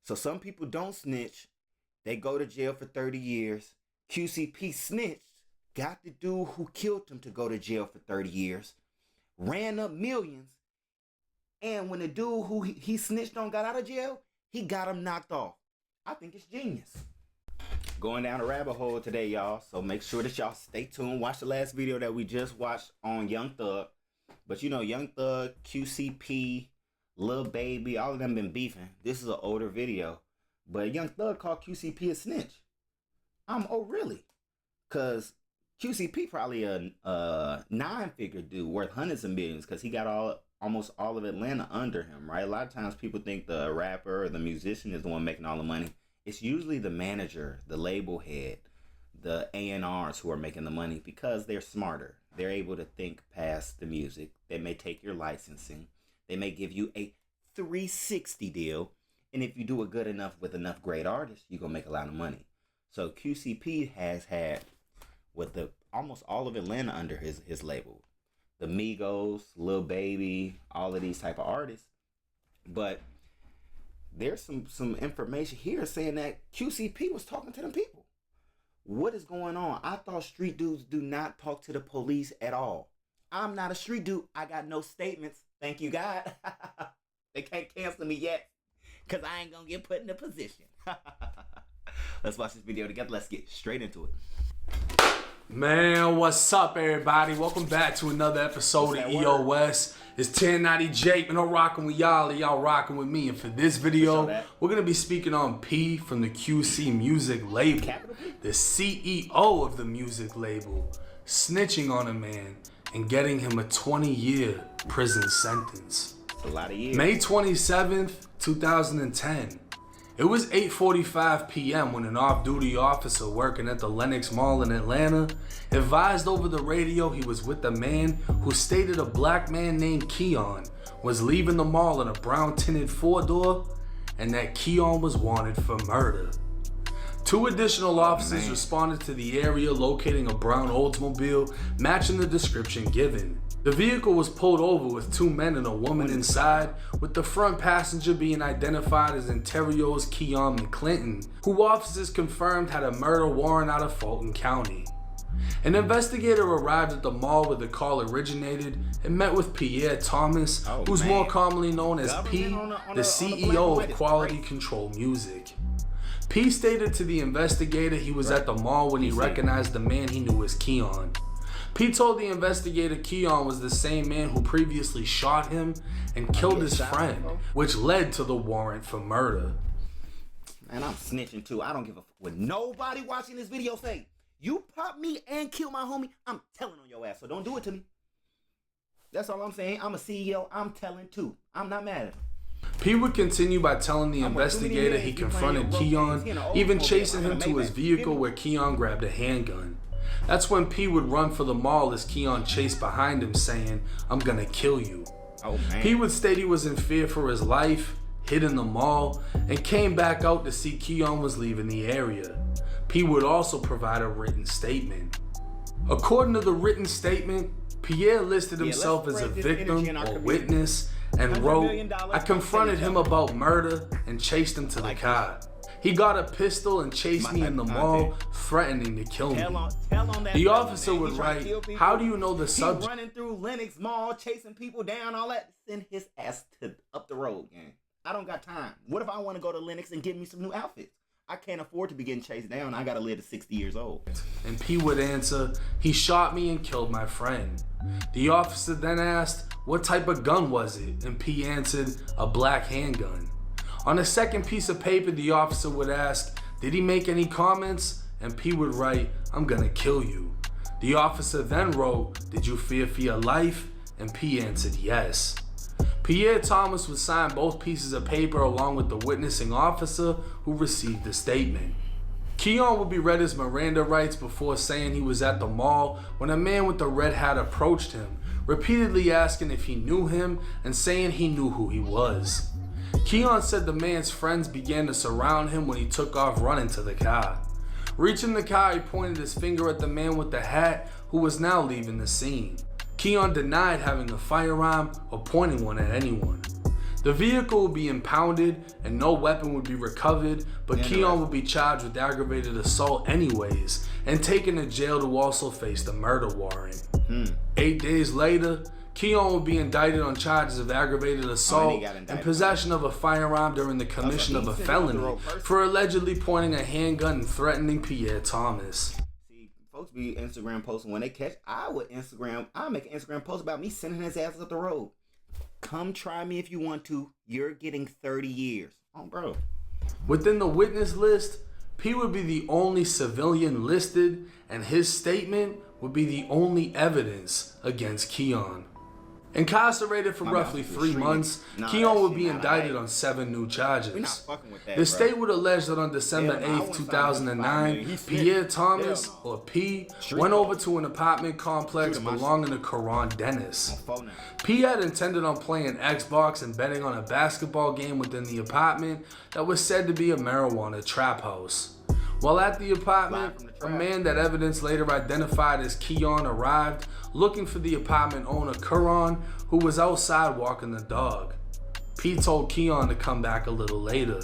So some people don't snitch. They go to jail for 30 years. QCP snitched, got the dude who killed him to go to jail for 30 years, ran up millions, and when the dude who he snitched on got out of jail, he got him knocked off. I think it's genius. Going down a rabbit hole today, y'all, so make sure that y'all stay tuned. Watch the last video that we just watched on Young Thug. But you know, Young Thug, QCP, Lil Baby, all of them been beefing. This is an older video. But Young Thug called QCP a snitch. Oh, really? Because QCP probably a 9-figure dude worth hundreds of millions because he got almost all of Atlanta under him, right? A lot of times people think the rapper or the musician is the one making all the money. It's usually the manager, the label head, the A&Rs who are making the money because they're smarter. They're able to think past the music. They may take your licensing. They may give you a 360 deal. And if you do it good enough with enough great artists, you're going to make a lot of money. So QCP has had with almost all of Atlanta under his label. The Migos, Lil Baby, all of these type of artists. But there's some information here saying that QCP was talking to them people. What is going on? I thought street dudes do not talk to the police at all. I'm not a street dude. I got no statements. Thank you, God. They can't cancel me yet because I ain't going to get put in a position. Let's watch this video together. Let's get straight into it. Man, what's up, everybody? Welcome back to another episode of EOS. It's 1090 Jake, and I'm rocking with y'all, and y'all rocking with me. And for this video, we're going to be speaking on P from the QC music label, the CEO of the music label, snitching on a man and getting him a 20-year prison sentence. That's a lot of years. May 27th, 2010. It was 8:45 p.m. when an off-duty officer working at the Lenox Mall in Atlanta advised over the radio he was with a man who stated a black man named Keon was leaving the mall in a brown tinted 4-door and that Keon was wanted for murder. 2 additional officers responded to the area, locating a brown Oldsmobile matching the description given. The vehicle was pulled over with 2 men and a woman inside, with the front passenger being identified as Ontario's Keon McClinton, who officers confirmed had a murder warrant out of Fulton County. An investigator arrived at the mall where the call originated and met with Pierre Thomas, who's more commonly known as P, the CEO of Quality Control Music. P stated to the investigator he was at the mall when he recognized the man he knew as Keon. P told the investigator Keon was the same man who previously shot him and killed his friend, which led to the warrant for murder. Man, I'm snitching too. I don't give a fuck what nobody watching this video say. You pop me and kill my homie, I'm telling on your ass, so don't do it to me. That's all I'm saying. I'm a CEO, I'm telling too. I'm not mad at him. P would continue by telling the investigator he confronted Keon, even chasing him to his vehicle where Keon grabbed a handgun. That's when P would run for the mall as Keon chased behind him saying, "I'm gonna kill you." P would state he was in fear for his life, hid in the mall, and came back out to see Keon was leaving the area. P would also provide a written statement. According to the written statement, Pierre listed himself as a victim or witness and wrote, "I confronted him about murder and chased him to the car. He got a pistol and chased me in the mall, threatening to kill me." The officer would write, "How do you know the subject?" Running through Lenox Mall, chasing people down, all that. Send his ass up the road, gang. I don't got time. What if I want to go to Lenox and get me some new outfits? I can't afford to be getting chased down. I gotta live to 60 years old. And P would answer, "He shot me and killed my friend." The officer then asked, "What type of gun was it?" And P answered, "A black handgun." On a second piece of paper, the officer would ask, "Did he make any comments?" And P would write, "I'm gonna kill you." The officer then wrote, "Did you fear for your life?" And P answered, "Yes." Pierre Thomas would sign both pieces of paper along with the witnessing officer who received the statement. Keon would be read his Miranda rights before saying he was at the mall when a man with the red hat approached him, repeatedly asking if he knew him and saying he knew who he was. Keon said the man's friends began to surround him when he took off running to the car. Reaching the car, he pointed his finger at the man with the hat who was now leaving the scene. Keon denied having a firearm or pointing one at anyone. The vehicle would be impounded and no weapon would be recovered, but Keon would be charged with aggravated assault anyways and taken to jail to also face the murder warrant. 8 days later, Keon would be indicted on charges of aggravated assault and possession of a firearm during the commission of a felony for allegedly pointing a handgun and threatening Pierre Thomas. See, folks be Instagram posting when they catch. I'll make an Instagram post about me sending his ass up the road. Come try me if you want to. You're getting 30 years. Oh, bro. Within the witness list, P would be the only civilian listed, and his statement would be the only evidence against Keon. Incarcerated for roughly 3 months, Keon would be indicted on 7 new charges. The state would allege that on December 8th, 2009, Pierre Thomas, or P, went over to an apartment complex belonging to Karan Dennis. P had intended on playing Xbox and betting on a basketball game within the apartment that was said to be a marijuana trap house. While at the apartment, a man that evidence later identified as Keon arrived looking for the apartment owner Karan, who was outside walking the dog. P told Keon to come back a little later.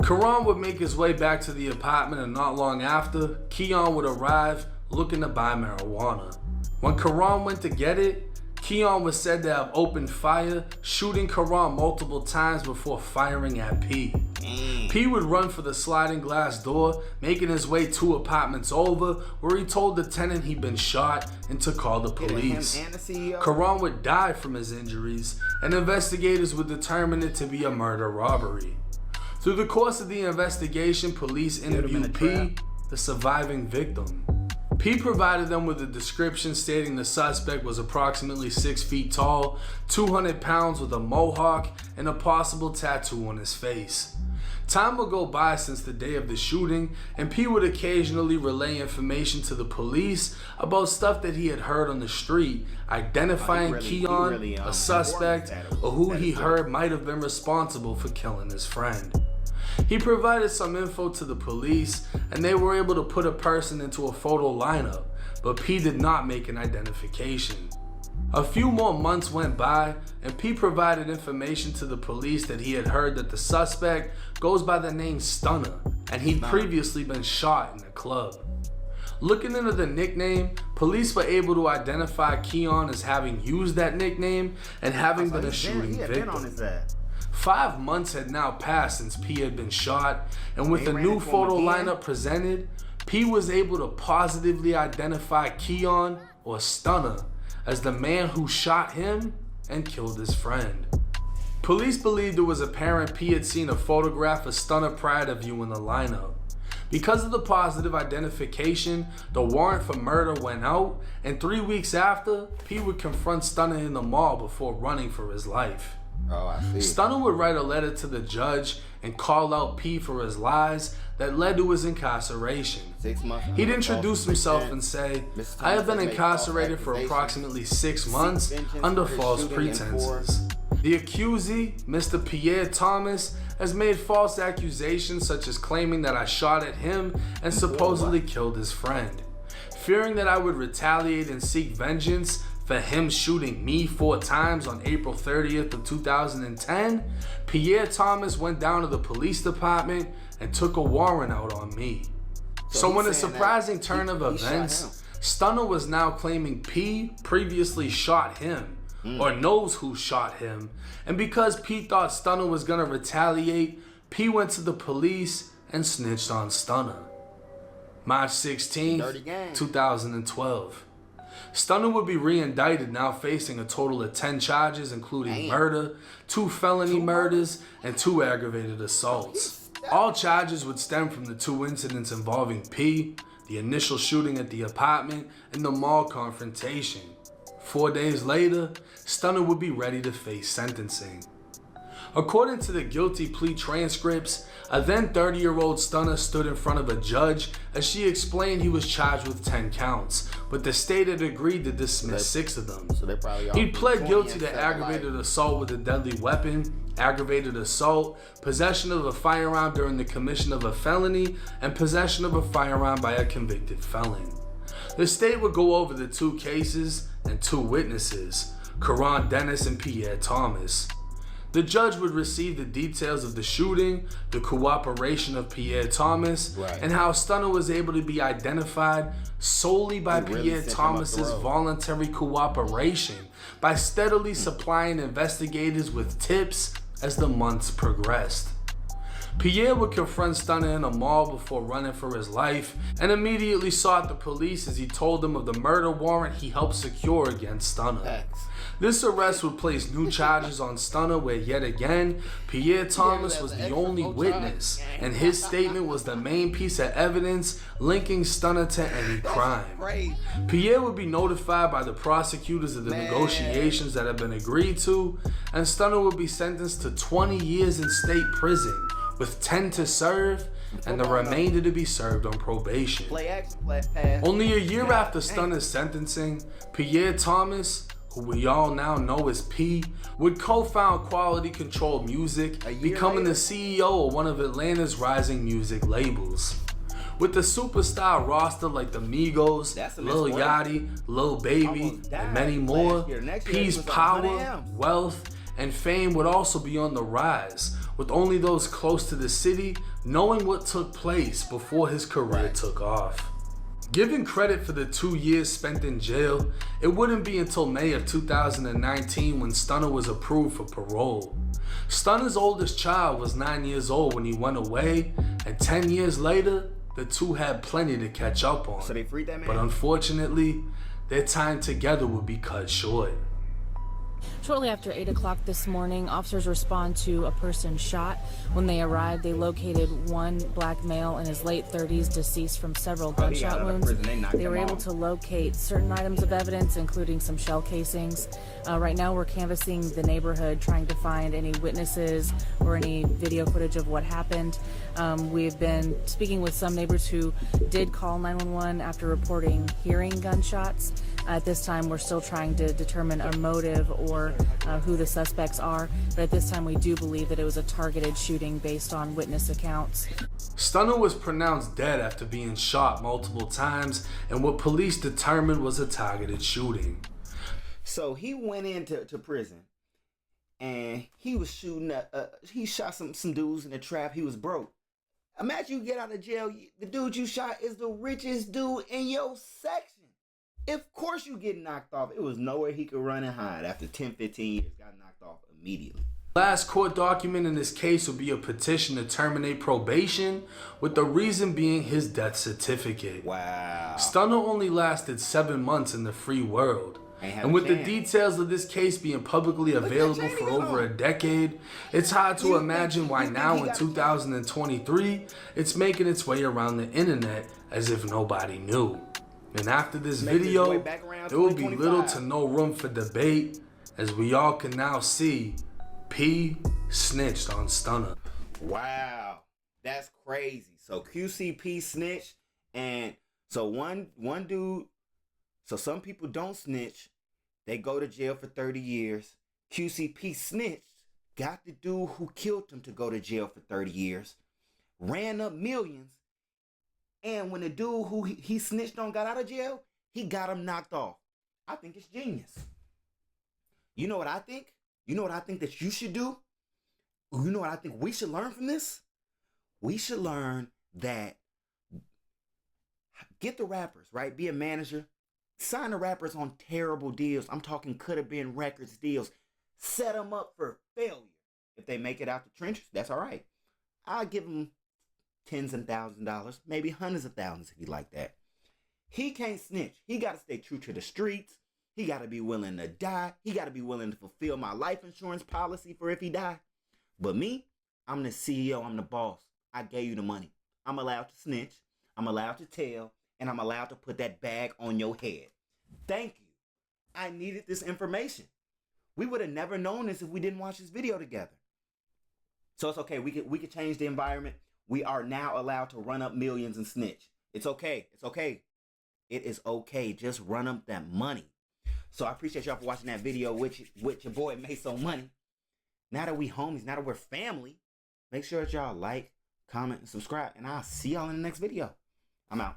Karan would make his way back to the apartment, and not long after, Keon would arrive looking to buy marijuana. When Karan went to get it, Keon was said to have opened fire, shooting Karan multiple times before firing at P. P would run for the sliding glass door, making his way 2 apartments over, where he told the tenant he'd been shot and to call the police. Karan would die from his injuries, and investigators would determine it to be a murder robbery. Through the course of the investigation, police interviewed P, the surviving victim. P provided them with a description stating the suspect was approximately 6 feet tall, 200 pounds with a mohawk, and a possible tattoo on his face. Time would go by since the day of the shooting, and P would occasionally relay information to the police about stuff that he had heard on the street, identifying Keon, a suspect, or who he heard might have been responsible for killing his friend. He provided some info to the police, and they were able to put a person into a photo lineup, but P did not make an identification. A few more months went by, and P provided information to the police that he had heard that the suspect goes by the name Stunner, and he'd previously been shot in a club. Looking into the nickname, police were able to identify Keon as having used that nickname and having been a shooting victim. 5 months had now passed since P had been shot, and with the new photo lineup presented, P was able to positively identify Keon, or Stunner, as the man who shot him and killed his friend. Police believed it was apparent P had seen a photograph of Stunner prior to viewing the lineup. Because of the positive identification, the warrant for murder went out, and 3 weeks after, P would confront Stunner in the mall before running for his life. Oh, I see. Stunner would write a letter to the judge and call out P for his lies that led to his incarceration. 6 months. He'd introduce himself and say, "I have been incarcerated for approximately 6 months under false pretenses." The accusee, Mr. Pierre Thomas, has made false accusations such as claiming that I shot at him and supposedly killed his friend. Fearing that I would retaliate and seek vengeance for him shooting me 4 times on April 30th of 2010, Pierre Thomas went down to the police department and took a warrant out on me. So in a surprising turn of events, Stunner was now claiming P previously shot him, or knows who shot him, and because P thought Stunner was gonna retaliate, P went to the police and snitched on Stunner. March 16th, 2012. Stunner would be re-indicted, now facing a total of 10 charges, including murder, 2 felony murders, and 2 aggravated assaults. All charges would stem from the 2 incidents involving P, the initial shooting at the apartment, and the mall confrontation. 4 days later, Stunner would be ready to face sentencing. According to the guilty plea transcripts, a then 30-year-old Stunner stood in front of a judge as she explained he was charged with 10 counts, but the state had agreed to dismiss 6 of them. He'd pled guilty to aggravated assault with a deadly weapon, aggravated assault, possession of a firearm during the commission of a felony, and possession of a firearm by a convicted felon. The state would go over the 2 cases and 2 witnesses, Karan Dennis and Pierre Thomas. The judge would receive the details of the shooting, the cooperation of Pierre Thomas, and how Stunner was able to be identified solely by Pierre Thomas's voluntary cooperation by steadily supplying investigators with tips as the months progressed. Pierre would confront Stunner in a mall before running for his life and immediately sought the police as he told them of the murder warrant he helped secure against Stunner. This arrest would place new charges on Stunner where yet again, Pierre Thomas was the only witness and his statement was the main piece of evidence linking Stunner to any crime. Pierre would be notified by the prosecutors of the negotiations that had been agreed to, and Stunner would be sentenced to 20 years in state prison with 10 to serve and the remainder to be served on probation. Only a year after Stunner's sentencing, Pierre Thomas, who we all now know as P, would co-found Quality Control Music, becoming the CEO of one of Atlanta's rising music labels. With the superstar roster like the Migos, Lil Yachty, Lil Baby, and many more, P's power, wealth, and fame would also be on the rise, with only those close to the city knowing what took place before his career took off. Given credit for the 2 years spent in jail, it wouldn't be until May of 2019 when Stunner was approved for parole. Stunner's oldest child was 9 years old when he went away, and 10 years later, the two had plenty to catch up on. So they freed that man? But unfortunately, their time together would be cut short. Shortly after 8 o'clock this morning, officers respond to a person shot. When they arrived, they located one black male in his late 30s, deceased from several gunshot wounds. They were able to locate certain items of evidence, including some shell casings. Right now, we're canvassing the neighborhood, trying to find any witnesses or any video footage of what happened. We've been speaking with some neighbors who did call 911 after reporting hearing gunshots. At this time, we're still trying to determine a motive or who the suspects are, but at this time we do believe that it was a targeted shooting based on witness accounts. Stunner was pronounced dead after being shot multiple times, and what police determined was a targeted shooting. So he went into prison and he was shooting he shot some dudes in the trap. He was broke. Imagine you get out of jail, the dude you shot is the richest dude in your section. Of course you get knocked off. It was nowhere he could run and hide. After 10, 15 years, got knocked off immediately. Last court document in this case would be a petition to terminate probation, with the reason being his death certificate. Wow. Stunner only lasted 7 months in the free world. And with the details of this case being publicly available for over a decade, it's hard to imagine why now in 2023, it's making its way around the internet as if nobody knew. And after this video, there will be little to no room for debate, as we all can now see P snitched on Stunner. Wow, that's crazy. So QCP snitched, and so one dude, so some people don't snitch, they go to jail for 30 years. QCP snitched, got the dude who killed him to go to jail for 30 years, ran up millions. And when the dude who he snitched on got out of jail, he got him knocked off. I think it's genius. You know what I think? You know what I think that you should do? You know what I think we should learn from this? We should learn that get the rappers, right? Be a manager. Sign the rappers on terrible deals. I'm talking could have been records deals. Set them up for failure. If they make it out the trenches, that's all right. I'll give them tens and thousands of dollars, maybe hundreds of thousands if you like that. He can't snitch. He got to stay true to the streets. He got to be willing to die. He got to be willing to fulfill my life insurance policy for if he die. But me, I'm the CEO. I'm the boss. I gave you the money. I'm allowed to snitch. I'm allowed to tell. And I'm allowed to put that bag on your head. Thank you. I needed this information. We would have never known this if we didn't watch this video together. So it's okay. We could change the environment. We are now allowed to run up millions and snitch. It's okay. It's okay. It is okay. Just run up that money. So I appreciate y'all for watching that video with your boy MasoMoney. Now that we homies, now that we're family, make sure that y'all like, comment, and subscribe. And I'll see y'all in the next video. I'm out.